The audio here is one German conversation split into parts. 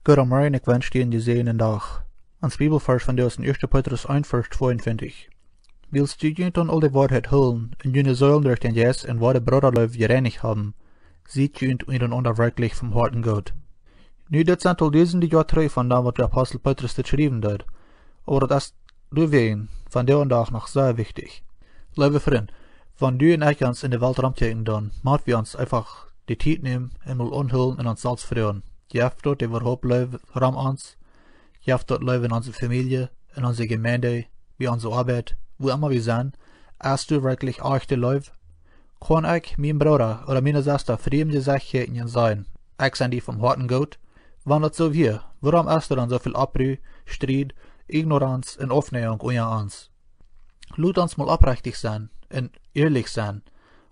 Gott am Morgen, ich wünsche dir einen gesegenen Tag. Ans Bibelvers von dir aus in 1. Petrus 1, Vers 22. Wiels du junt an all die Woarheit hoolen, en jene Säulen durch den Jeist en woare Broodaleew jereinicht haben, siet junt unjarenaunda werkjlich vom Hoaten goot. Nu, dit zijn al duizenden jaar terug vandaan wat de apostel Petrus dit schreven deed, aber das ist durchwegen von der und dag noch sehr wichtig. Liebe Freunde, wenn du und ich uns in der Welt rumkijken dann, müssen wir uns einfach die Zeit nehmen und mal unhüllen und uns selbst freuen. Je hebt dort überhaupt Leben rum uns, je hebt dort Leben in unserer Familie, in unserer Gemeinde, bei unserer Arbeit, wo immer wir sind. Hast du wirklich echte Leben? Kann ich, mein Bruder oder meine Schwester fremde Sachen sein? Ich sind die vom Hoaten goot? Wann das so wir, warum ist dann so viel Abrüh, Streit, Ignoranz und Aufnehmung unter uns? Lasst uns mal aufrichtig sein und ehrlich sein.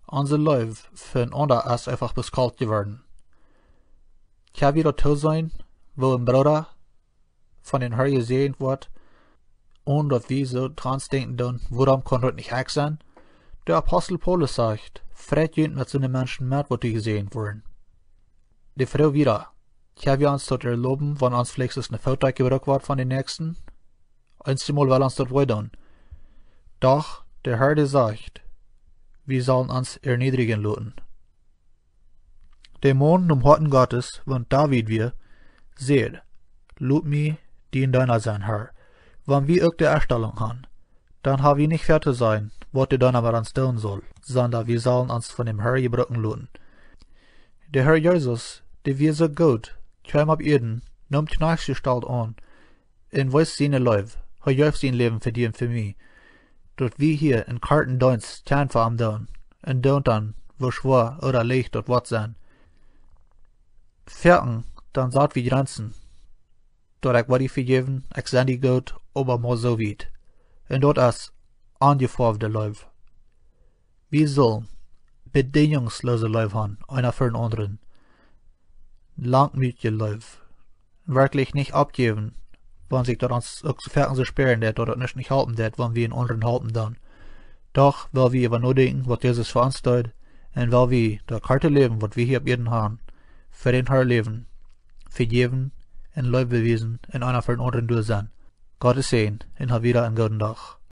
Unser Leben füreinander ist einfach beschalt geworden. Kann wieder to sein, wo ein Bruder von den Herrn gesehen wird, und dass wir so dran denken dann, warum kann das nicht ich sein? Der Apostel Paulus sagt, Fred jünt mit so einem Menschen mit, wo die gesehen wurden. Die Frau wieder, kann wir uns dort erlauben, wenn uns vielleicht eine Foto gebraucht wird von den Nächsten? Einmal will uns dort weiter. Doch, der Herr sagt, wir sollen uns erniedrigen lassen. Der Mann um Hoaten Gottes, wenn David wir, seht, lob mi, die in deiner sein, Herr. Wenn wir auch die Erstellung haben, dann haben wir nicht fertig sein, was der dann aber uns tun soll, sondern wir sollen uns von dem Herr gebrücken lassen. Der Herr Jesus, der wir so gut, kam ab Erden, nimmt Kneichsgestalt an, und weiß seine Leib, hat jäuft sein Leben für dir und für mich. Dort wir hier in Karten Deutsch kein für am tun, und tun dann, wo schwor oder leicht dort wat sein. Ferken, dann sagt wir Grenzen. Dort ich werde vergeben, ich sende die Gott, aber mal so weit. Und dort ist angeformte Leib. Wir sollen bedingungslose Leib haben, einer für den anderen. Langmütige Leib. Wirklich nicht abgeben, wenn sich dort uns auch zu Ferken so sperren wird oder nicht halten wird, wenn wir in anderen halten dann. Doch, weil wir über nur denken, was Jesus für uns tut, und weil wir der Karte leben, was wir hier ab jeden haben, für den Herr leben, vergeben, und Leib bewiesen, in einer für den anderen durch sein. Gottes Segen, und hab wieder einen guten Tag.